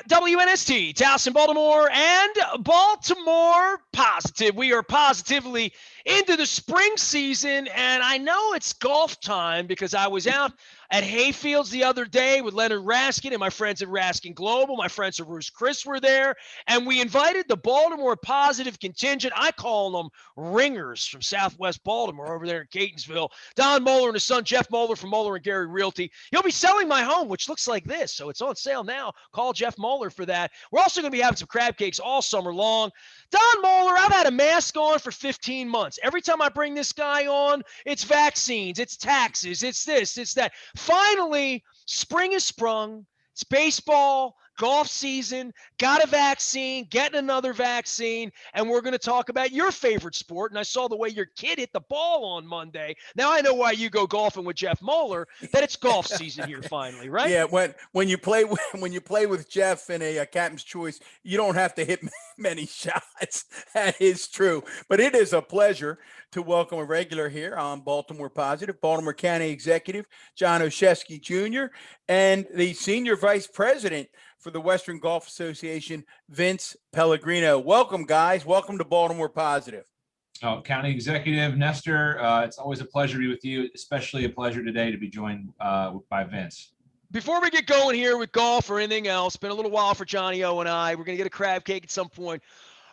WNST, Towson, Baltimore, and Baltimore Positive. We are positively into the spring season, and I know it's golf time because I was out at Hayfields the other day with Leonard Raskin and my friends at Raskin Global. My friends at Bruce Chris were there, and we invited the Baltimore Positive contingent. I call them ringers from Southwest Baltimore over there in Catonsville. Don Moeller and his son Jeff Moeller from Moeller and Gary Realty. He'll be selling my home, which looks like this, so it's on sale now. Call Jeff Moeller for that. We're also going to be having some crab cakes all summer long. Don Moeller, I've had a mask on for 15 months. Every time I bring this guy on, it's vaccines, it's taxes, it's this, it's that. Finally, spring has sprung. It's baseball, golf season, got a vaccine, getting another vaccine, and we're going to talk about your favorite sport. And I saw the way your kid hit the ball on Monday. Now I know why you go golfing with Jeff Moeller, that it's golf season here finally, right? Yeah, when you play with Jeff in a captain's choice, you don't have to hit many shots. That is true. But it is a pleasure to welcome a regular here on Baltimore Positive, Baltimore County Executive John Oshesky Jr. and the Senior Vice President for the Western Golf Association, Vince Pellegrino. Welcome, guys. Welcome to Baltimore Positive. Oh, County Executive Nestor, it's always a pleasure to be with you, especially a pleasure today to be joined by Vince. Before we get going here with golf or anything else, been a little while for Johnny O and I. We're going to get a crab cake at some point.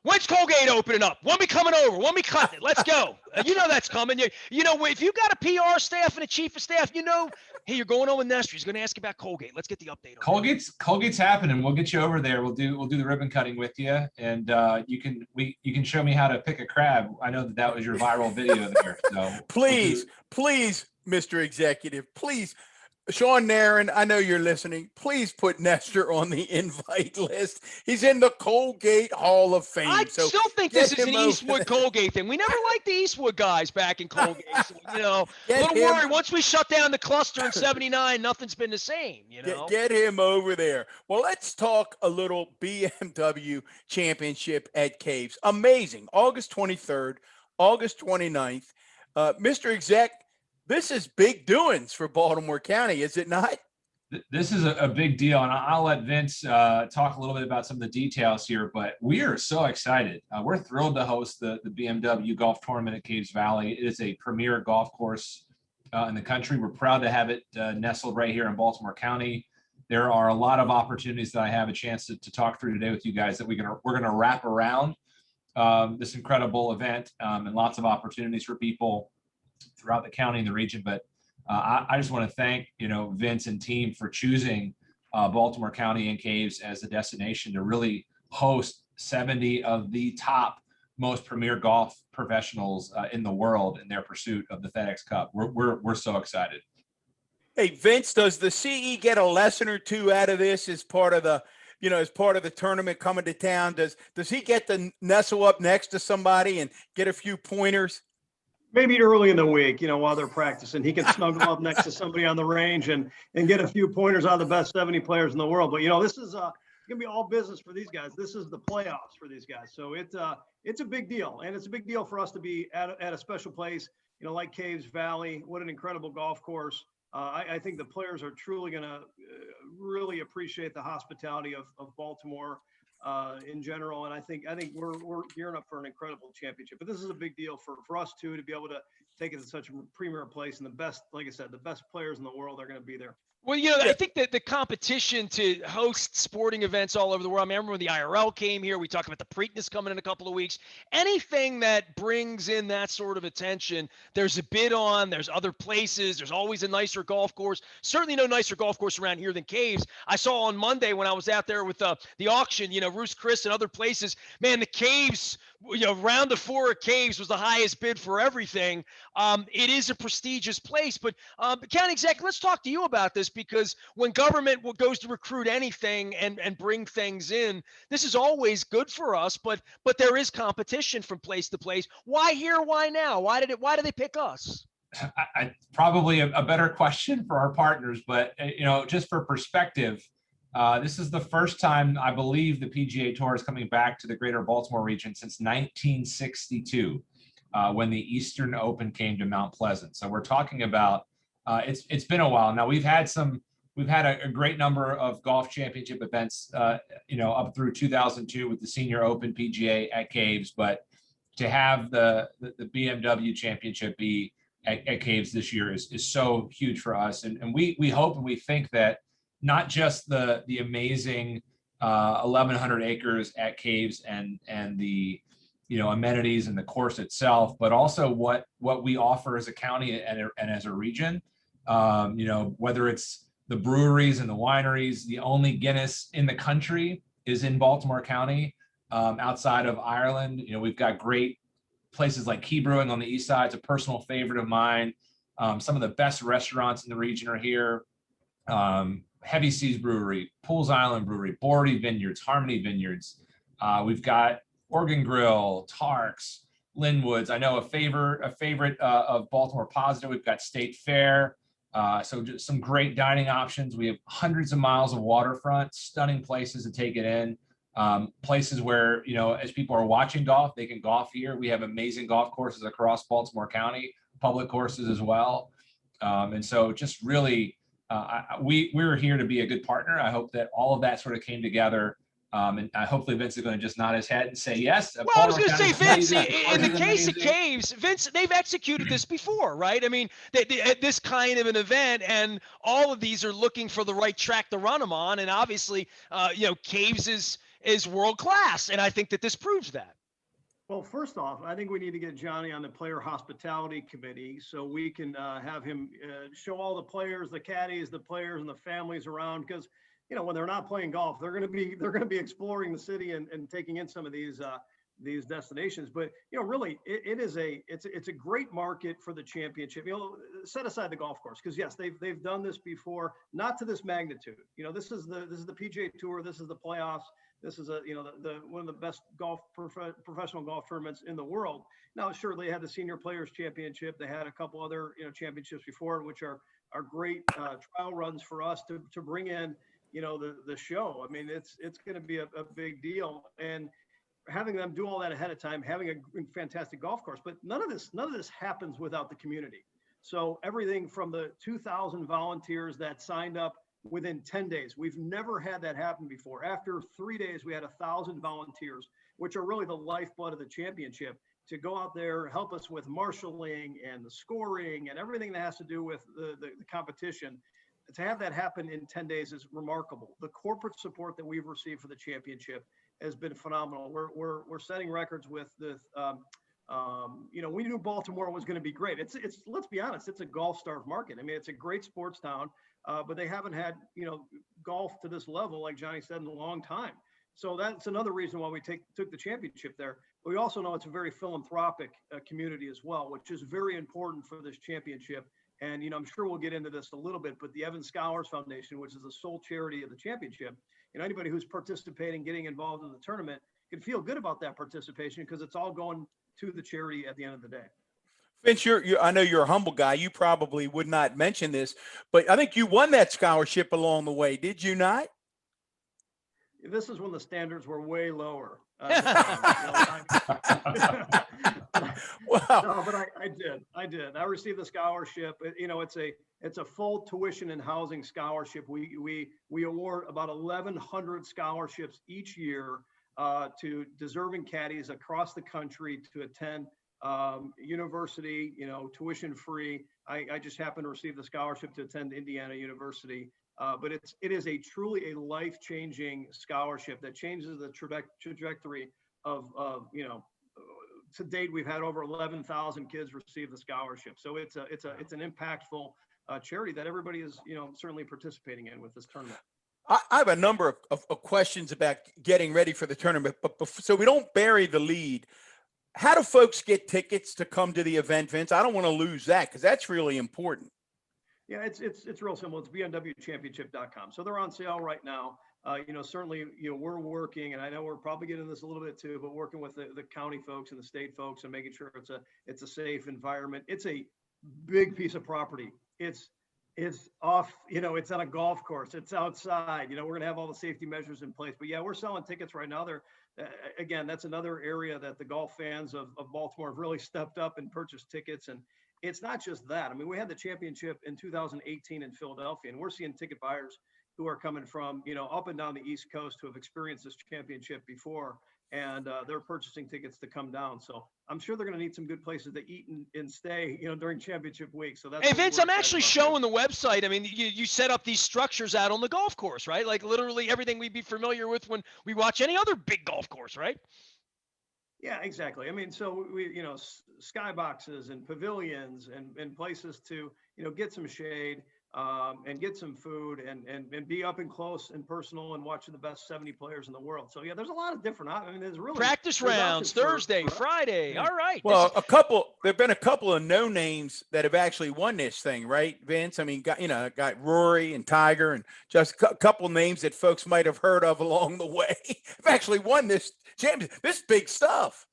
When's Colgate opening up? When we coming over? When we cutting it? Let's go. You know that's coming. You know, if you got a PR staff and a chief of staff, you know, hey, you're going on with Nestor. He's going to ask you about Colgate. Let's get the update on Colgate's happening. We'll get you over there. We'll do the ribbon cutting with you, and you can show me how to pick a crab. I know that was your viral video there. So please, Mr. Executive, please. Sean Nairn, I know you're listening. Please put Nestor on the invite list. He's in the Colgate Hall of Fame. I still think this is an Eastwood Colgate thing. We never liked the Eastwood guys back in Colgate. So, you know, a little worried. Once we shut down the cluster in '79, nothing's been the same. You know, get him over there. Well, let's talk a little BMW Championship at Caves. Amazing. August 23rd, August 29th. Mr. Exec, this is big doings for Baltimore County, is it not? This is a big deal, and I'll let Vince talk a little bit about some of the details here, but we are so excited. We're thrilled to host the BMW Golf Tournament at Caves Valley. It is a premier golf course in the country. We're proud to have it nestled right here in Baltimore County. There are a lot of opportunities that I have a chance to talk through today with you guys that we're gonna wrap around this incredible event, and lots of opportunities for people throughout the county and the region. But I just want to thank, Vince and team for choosing Baltimore County and Caves as a destination to really host 70 of the top most premier golf professionals in the world in their pursuit of the FedEx Cup. We're so excited. Hey, Vince, does the CE get a lesson or two out of this as part of the tournament coming to town? Does he get to nestle up next to somebody and get a few pointers? Maybe early in the week, while they're practicing, he can snuggle up next to somebody on the range and get a few pointers on the best 70 players in the world. But, this is going to be all business for these guys. This is the playoffs for these guys. So it's a big deal. And it's a big deal for us to be at a special place, like Caves Valley. What an incredible golf course. I think the players are truly going to really appreciate the hospitality of Baltimore in general. And I think we're gearing up for an incredible championship, but this is a big deal for us too, to be able to take it to such a premier place, and the best, like I said, the best players in the world are going to be there. Well, I think that the competition to host sporting events all over the world. I remember when the IRL came here, we talked about the Preakness coming in a couple of weeks. Anything that brings in that sort of attention, there's a bid on, there's other places, there's always a nicer golf course. Certainly no nicer golf course around here than Caves. I saw on Monday when I was out there with the auction, Bruce Chris and other places, man, the Caves, round of 4 at Caves was the highest bid for everything. It is a prestigious place, but County Exec, let's talk to you about this, because when government goes to recruit anything and bring things in, this is always good for us, but there is competition from place to place. Why here? Why now? Why did they pick us? Probably a better question for our partners, but just for perspective, this is the first time I believe the PGA Tour is coming back to the greater Baltimore region since 1962, when the Eastern Open came to Mount Pleasant. So we're talking about it's been a while now. We've had some we've had a great number of golf championship events, up through 2002 with the Senior Open PGA at Caves, but to have the BMW Championship be at Caves this year is so huge for us. And we hope and we think that not just the amazing 1,100 acres at Caves and the amenities and the course itself, but also what we offer as a county and as a region. Whether it's the breweries and the wineries, the only Guinness in the country is in Baltimore County. Outside of Ireland, we've got great places like Key Brewing on the east side. It's a personal favorite of mine. Some of the best restaurants in the region are here. Heavy Seas Brewery, Pools Island Brewery, Bordy Vineyards, Harmony Vineyards. We've got Oregon Grill, Tarks, Linwoods. I know a favorite of Baltimore Positive. We've got State Fair. So just some great dining options. We have hundreds of miles of waterfront, stunning places to take it in. Places where, as people are watching golf, they can golf here. We have amazing golf courses across Baltimore County, public courses as well. And so just really, we're here to be a good partner. I hope that all of that sort of came together. And hopefully Vince is going to just nod his head and say yes. Well, I was going to say, Vince, in the case of Caves, Vince, they've executed this before, right? I mean, this kind of an event, and all of these are looking for the right track to run them on. And obviously, Caves is world class, and I think that this proves that. Well, first off, I think we need to get Johnny on the player hospitality committee so we can have him show all the players, the caddies, the players, and the families around, because when they're not playing golf, they're going to be exploring the city and taking in some of these destinations. But really, it's a great market for the championship. Set aside the golf course, because yes, they've done this before, not to this magnitude. This is the PGA Tour, this is the playoffs. This is the one of the best professional golf tournaments in the world. Now, sure, they had the Senior Players Championship. They had a couple other championships before, which are great trial runs for us to bring in the show. I mean, it's going to be a big deal, and having them do all that ahead of time, having a fantastic golf course. But none of this happens without the community. So everything from the 2,000 volunteers that signed up within 10 days. We've never had that happen before. After 3 days, we had 1,000 volunteers, which are really the lifeblood of the championship, to go out there, help us with marshaling and the scoring and everything that has to do with the competition. To have that happen in 10 days is remarkable. The corporate support that we've received for the championship has been phenomenal. We're setting records with the, we knew Baltimore was going to be great. It's let's be honest, it's a golf-starved market. I mean, it's a great sports town. But they haven't had, golf to this level, like Johnny said, in a long time. So that's another reason why we took the championship there. But we also know it's a very philanthropic community as well, which is very important for this championship. And, I'm sure we'll get into this a little bit, but the Evan Scholars Foundation, which is the sole charity of the championship, anybody who's participating, getting involved in the tournament can feel good about that participation because it's all going to the charity at the end of the day. Vince, I know you're a humble guy. You probably would not mention this, but I think you won that scholarship along the way. Did you not? This is when the standards were way lower. Wow. No, but I did. I received the scholarship. It's a full tuition and housing scholarship. We award about 1,100 scholarships each year to deserving caddies across the country to attend university, tuition free. I just happened to receive the scholarship to attend Indiana University. But it is truly a life-changing scholarship that changes the trajectory of to date, we've had over 11,000 kids receive the scholarship. So it's an impactful charity that everybody is, certainly participating in with this tournament. I have a number of questions about getting ready for the tournament, but so we don't bury the lead. How do folks get tickets to come to the event, Vince? I don't want to lose that because that's really important. Yeah, it's real simple. It's BMWChampionship.com. So they're on sale right now. Certainly, we're working, and I know we're probably getting this a little bit too, but working with the county folks and the state folks and making sure it's a safe environment. It's a big piece of property. It's off, it's on a golf course. It's outside. We're going to have all the safety measures in place. But yeah, we're selling tickets right now. Again, that's another area that the golf fans of Baltimore have really stepped up and purchased tickets. And it's not just that. I mean, we had the championship in 2018 in Philadelphia, and we're seeing ticket buyers who are coming from, up and down the East Coast who have experienced this championship before, and they're purchasing tickets to come down. So I'm sure they're going to need some good places to eat and stay, during championship week. So that's Hey what Vince, we're I'm excited actually about showing the website. I mean, you set up these structures out on the golf course, right? Like literally everything we'd be familiar with when we watch any other big golf course, right? Yeah, exactly. I mean, so we, skyboxes and pavilions and places to, get some shade, and get some food and be up and close and personal and watching the best 70 players in the world. So yeah, there's a lot of different. I mean, Practice there's rounds options Thursday, for Friday. Yeah. All right. Well, there've been a couple of no names that have actually won this thing, right, Vince? I mean, got Rory and Tiger and just a couple names that folks might have heard of along the way have actually won this championship. This is big stuff.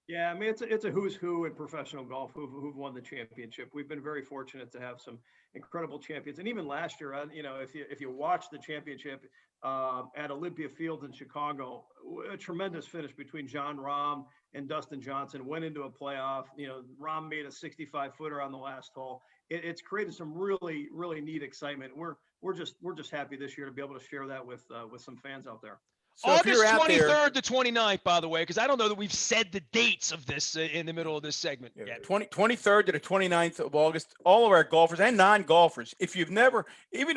Yeah, I mean it's a who's who in professional golf who've won the championship. We've been very fortunate to have some incredible champions, and even last year, if you watch the championship at Olympia Field in Chicago, a tremendous finish between John Rahm and Dustin Johnson. Went into a playoff. Rahm made a 65 footer on the last hole. It's created some really neat excitement. We're just happy this year to be able to share that with some fans out there. So if you're August out there, 23rd to 29th, by the way, because I don't know that we've said the dates of this in the middle of this segment yet. 23rd to the 29th of August, all of our golfers and non-golfers, even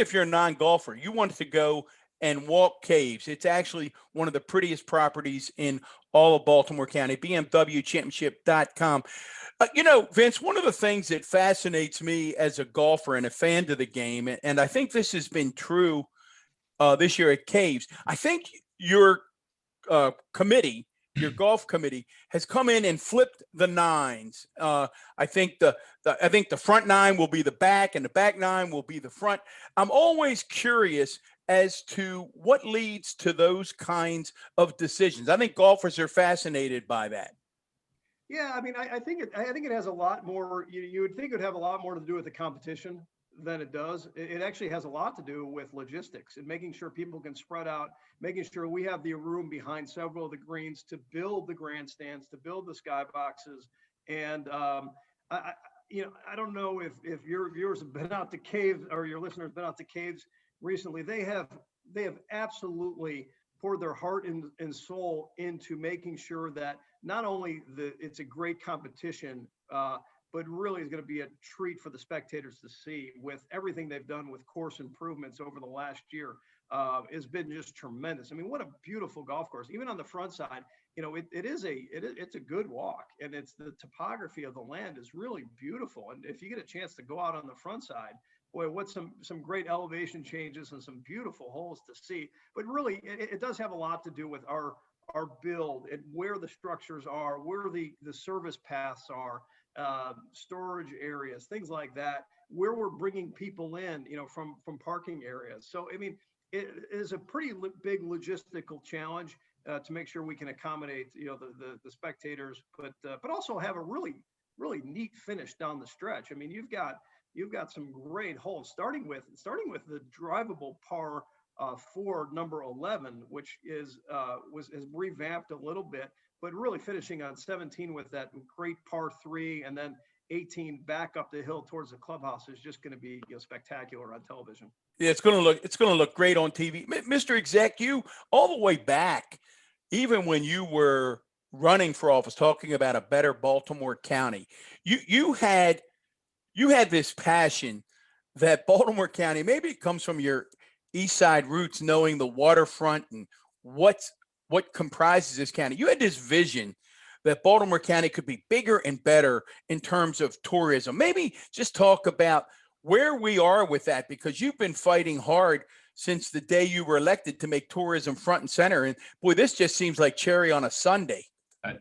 if you're a non-golfer, you want to go and walk caves. It's actually one of the prettiest properties in all of Baltimore County, BMWChampionship.com. Vince, one of the things that fascinates me as a golfer and a fan of the game, and I think this has been true this year at Caves, I think your committee, your golf committee, has come in and flipped the nines. I think the front nine will be the back, and the back nine will be the front. I'm always curious as to what leads to those kinds of decisions. I think golfers are fascinated by that. Yeah, I mean, I think it has a lot more. You would think it would have a lot more to do with the competition than it does. It actually has a lot to do with logistics and making sure people can spread out, making sure we have the room behind several of the greens to build the grandstands, to build the skyboxes. And I don't know if your viewers have been out to Caves or your listeners been out to Caves recently. They have absolutely poured their heart and soul into making sure that not only it's a great competition, but really is going to be a treat for the spectators to see. With everything they've done with course improvements over the last year, has been just tremendous. I mean, what a beautiful golf course. Even on the front side, it's a good walk, and it's the topography of the land is really beautiful. And if you get a chance to go out on the front side, boy, what some great elevation changes and some beautiful holes to see. But really, it does have a lot to do with our build and where the structures are, where the service paths are, storage areas, things like that, where we're bringing people in, from parking areas. So, I mean, it is a pretty big logistical challenge to make sure we can accommodate, the spectators, but also have a really neat finish down the stretch. I mean, you've got some great holes, starting with the drivable par 4, number 11, which is revamped a little bit, but really finishing on 17 with that great par 3, and then 18 back up the hill towards the clubhouse is just going to be spectacular on television. Yeah, it's going to look great on TV. Mr. Exec, you all the way back, even when you were running for office, talking about a better Baltimore County, you had this passion that Baltimore County, maybe it comes from your East Side roots, knowing the waterfront and what comprises this county. You had this vision that Baltimore County could be bigger and better in terms of tourism. Maybe just talk about where we are with that, because you've been fighting hard since the day you were elected to make tourism front and center. And boy, this just seems like cherry on a sundae.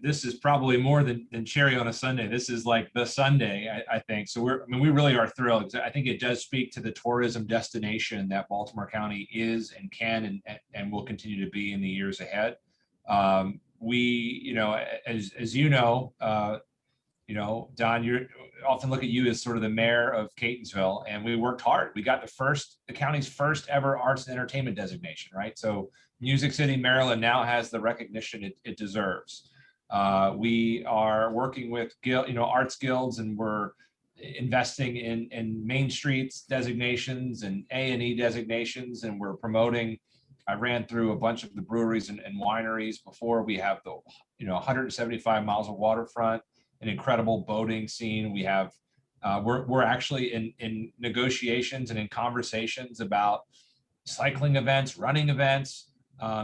This is probably more than cherry on a sundae. This is like the Sunday, I think. So we really are thrilled. I think it does speak to the tourism destination that Baltimore County is and can and will continue to be in the years ahead. We, as you know, Don, you often look at you as sort of the mayor of Catonsville, and we worked hard. We got the county's first ever arts and entertainment designation, right? So Music City, Maryland now has the recognition it deserves. We are working with arts guilds, and we're investing in Main Streets designations and A&E designations, and we're promoting. I ran through a bunch of the breweries and wineries before. We have the 175 miles of waterfront, an incredible boating scene. We have we're actually in negotiations and in conversations about cycling events, running events.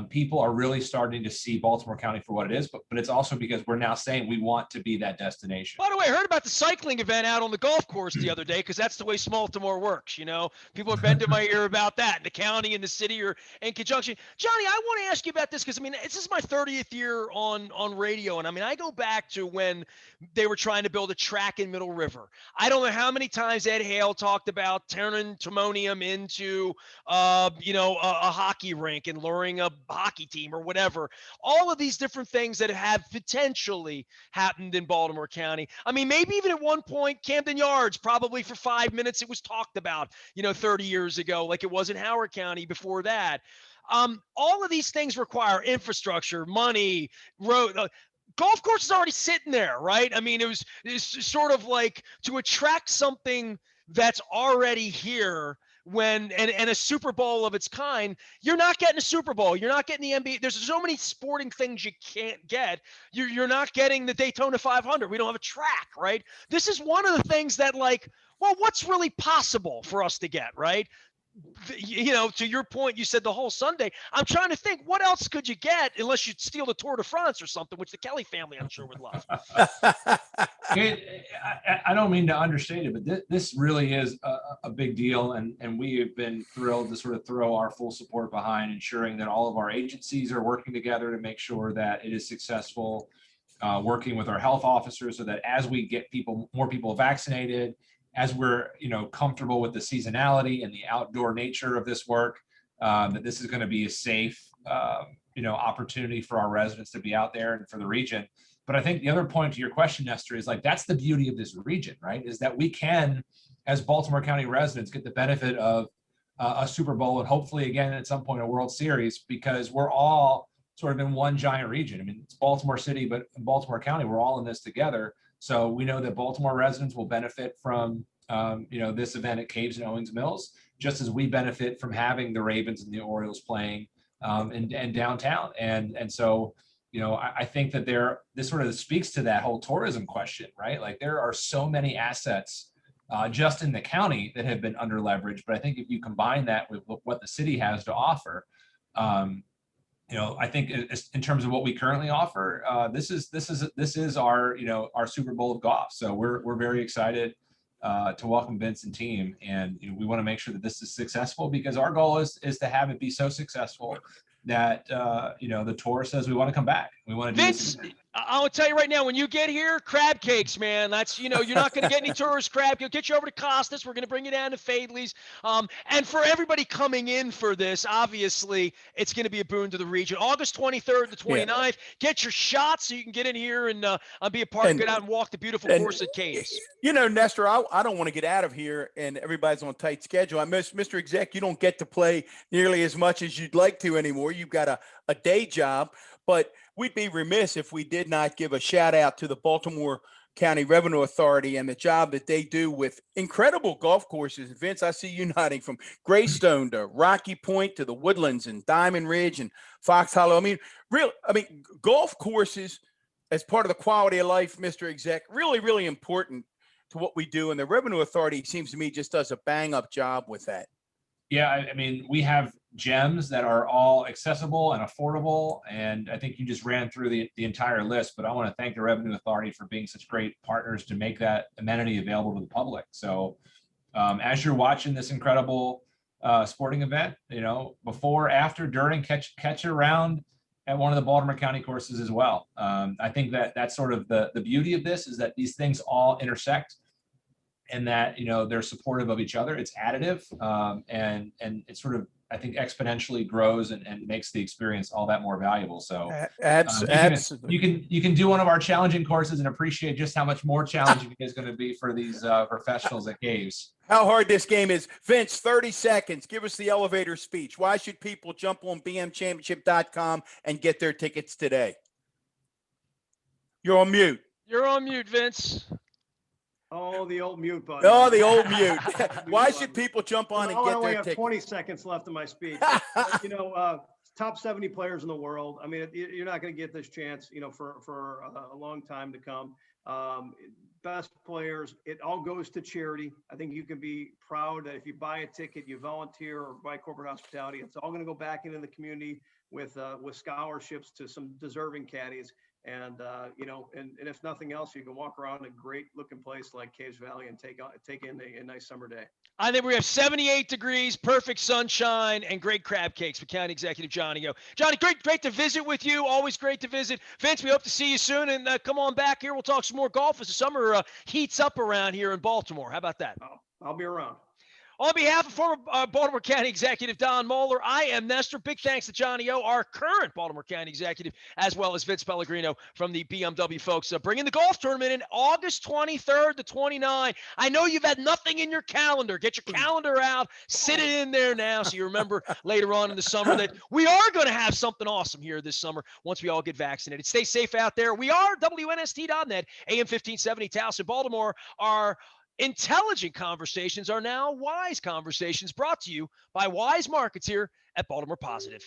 People are really starting to see Baltimore County for what it is, but it's also because we're now saying we want to be that destination. By the way, I heard about the cycling event out on the golf course the other day, because that's the way Baltimore works. People are bending my ear about that. The county and the city are in conjunction. Johnny, I want to ask you about this, because this is my 30th year on radio, and I go back to when they were trying to build a track in Middle River. I don't know how many times Ed Hale talked about turning Timonium into a hockey rink and luring a hockey team or whatever. All of these different things that have potentially happened in Baltimore County. Maybe even at one point, Camden Yards, probably for 5 minutes, it was talked about, 30 years ago, like it was in Howard County before that. All of these things require infrastructure, money, road. Golf course is already sitting there, right? It's sort of like to attract something that's already here. And a Super Bowl of its kind, you're not getting a Super Bowl. You're not getting the NBA. There's so many sporting things you can't get. You're not getting the Daytona 500. We don't have a track, right? This is one of the things that, what's really possible for us to get, right? To your point, you said the whole Sunday. I'm trying to think, what else could you get unless you steal the Tour de France or something, which the Kelly family, I'm sure, would love. I don't mean to understate it, but this really is a big deal, and we have been thrilled to sort of throw our full support behind ensuring that all of our agencies are working together to make sure that it is successful, working with our health officers so that as we get more people vaccinated, as we're comfortable with the seasonality and the outdoor nature of this work, that this is going to be a safe opportunity for our residents to be out there and for the region. But I think the other point to your question, Nestor, is that's the beauty of this region, right? Is that we can, as Baltimore County residents, get the benefit of a Super Bowl and hopefully again at some point a World Series, because we're all sort of in one giant region. It's Baltimore City, but in Baltimore County, we're all in this together. So we know that Baltimore residents will benefit from this event at Caves and Owings Mills, just as we benefit from having the Ravens and the Orioles playing in downtown. And so, I think that this sort of speaks to that whole tourism question, right? Like there are so many assets just in the county that have been under leveraged. But I think if you combine that with what the city has to offer, I think in terms of what we currently offer, this is our our Super Bowl of golf. So we're very excited to welcome Vince and team, and we want to make sure that this is successful, because our goal is to have it be so successful that the tour says we want to come back. We want to do Vince, I'll tell you right now, when you get here, crab cakes, man. That's, you're not going to get any tourist crab. You'll get you over to Costas. We're going to bring you down to Fadley's. And for everybody coming in for this, obviously, it's going to be a boon to the region. August 23rd to 29th. Yeah. Get your shots so you can get in here and be a part, get out and walk the beautiful course at Caves. Nestor, I don't want to get out of here, and everybody's on a tight schedule. Mr. Exec, you don't get to play nearly as much as you'd like to anymore. You've got a day job, but we'd be remiss if we did not give a shout out to the Baltimore County Revenue Authority and the job that they do with incredible golf courses. Vince, I see you nodding, from Greystone to Rocky Point to the Woodlands and Diamond Ridge and Fox Hollow. Golf courses as part of the quality of life, Mr. Exec, really, really important to what we do. And the Revenue Authority, seems to me, just does a bang up job with that. Yeah, we have gems that are all accessible and affordable, and I think you just ran through the entire list, but I want to thank the Revenue Authority for being such great partners to make that amenity available to the public. So as you're watching this incredible sporting event, before, after, during, catch around at one of the Baltimore County courses as well. I think that's sort of the beauty of this, is that these things all intersect, and that they're supportive of each other. It's additive, and it sort of, I think, exponentially grows and makes the experience all that more valuable. So you can do one of our challenging courses and appreciate just how much more challenging it is going to be for these professionals at Caves. How hard this game is. Vince, 30 seconds. Give us the elevator speech. Why should people jump on bmchampionship.com and get their tickets today? You're on mute. You're on mute, Vince. Oh, the old mute button. Oh, the old mute. Mute Why button. should people jump on Well, and I get only their have tickets? 20 seconds left in my speech. Top 70 players in the world. I mean, you're not going to get this chance, for a long time to come. Best players, it all goes to charity. I think you can be proud that if you buy a ticket, you volunteer or buy corporate hospitality, it's all going to go back into the community with scholarships to some deserving caddies. And if nothing else, you can walk around a great looking place like Caves Valley and take in a nice summer day. I think we have 78 degrees, perfect sunshine, and great crab cakes with County Executive Johnny O. Johnny, great to visit with you. Always great to visit. Vince, we hope to see you soon, and come on back here. We'll talk some more golf as the summer heats up around here in Baltimore. How about that? I'll be around. On behalf of former Baltimore County Executive Don Moeller, I am Nestor. Big thanks to Johnny O, our current Baltimore County Executive, as well as Vince Pellegrino from the BMW folks. Bringing the golf tournament in August 23rd to 29. I know you've had nothing in your calendar. Get your calendar out. Sit it in there now so you remember later on in the summer that we are going to have something awesome here this summer once we all get vaccinated. Stay safe out there. We are WNST.net, AM 1570, Towson, Baltimore. Our intelligent conversations are now wise conversations, brought to you by Wise Markets here at Baltimore Positive.